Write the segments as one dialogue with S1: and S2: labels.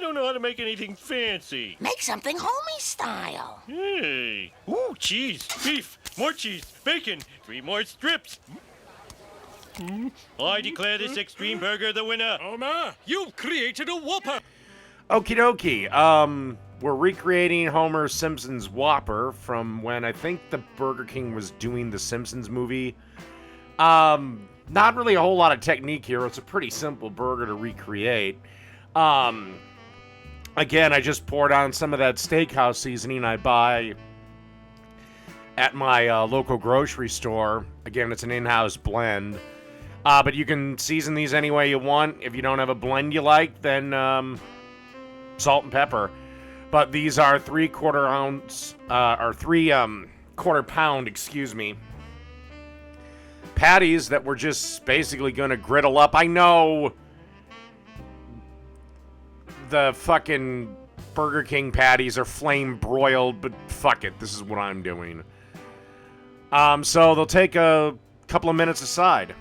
S1: don't know how to make anything fancy.
S2: Make something homey style.
S1: Hey. Ooh, cheese, beef, more cheese, bacon, 3 more strips. I declare this extreme burger the winner.
S3: Homer, you've created a Whopper.
S4: Okie dokie. We're recreating Homer Simpson's Whopper from when I think the Burger King was doing the Simpsons movie. Not really a whole lot of technique here. It's a pretty simple burger to recreate. Again, I just poured on some of that steakhouse seasoning I buy at my local grocery store. Again, it's an in-house blend. But you can season these any way you want. If you don't have a blend you like, then salt and pepper. But these are 3/4 ounce, or 3/4 pound, patties that we're just basically going to griddle up. I know the fucking Burger King patties are flame broiled, but fuck it, this is what I'm doing. So they'll take a couple of minutes aside,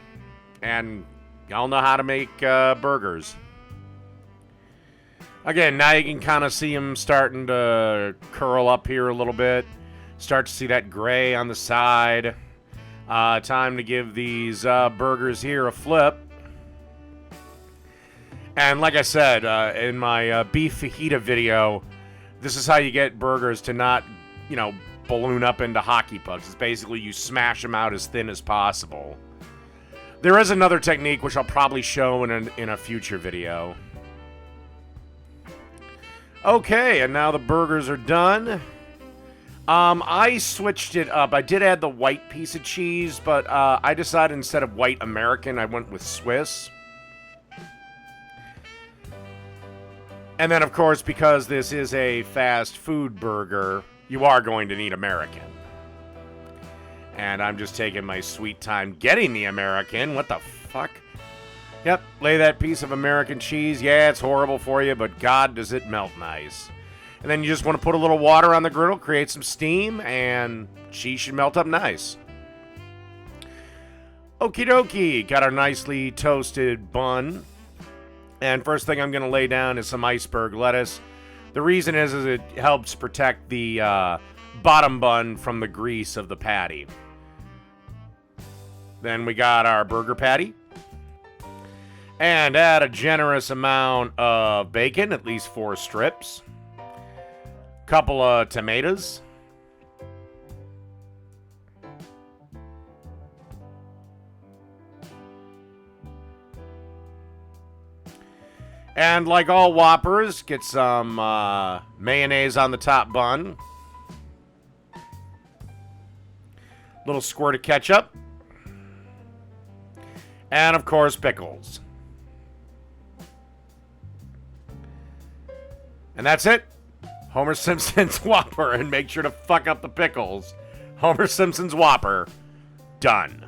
S4: and y'all know how to make burgers. Again, now you can kind of see them starting to curl up here a little bit. Start to see that gray on the side. Time to give these burgers here a flip. And like I said, in my beef fajita video, this is how you get burgers to not, balloon up into hockey pucks. It's basically you smash them out as thin as possible. There is another technique which I'll probably show in a future video. Okay, and now the burgers are done. I switched it up. I did add the white piece of cheese, but I decided instead of white American, I went with Swiss. And then, of course, because this is a fast food burger, you are going to need American. And I'm just taking my sweet time getting the American. What the fuck? Yep, lay that piece of American cheese. Yeah, it's horrible for you, but God, does it melt nice. And then you just want to put a little water on the griddle, create some steam, and cheese should melt up nice. Okie dokie, got our nicely toasted bun. And first thing I'm going to lay down is some iceberg lettuce. The reason is it helps protect the bottom bun from the grease of the patty. Then we got our burger patty. And add a generous amount of bacon, at least 4 strips. Couple of tomatoes. And like all Whoppers, get some mayonnaise on the top bun. Little squirt of ketchup. And of course, pickles. And that's it. Homer Simpson's Whopper. And make sure to fuck up the pickles. Homer Simpson's Whopper. Done.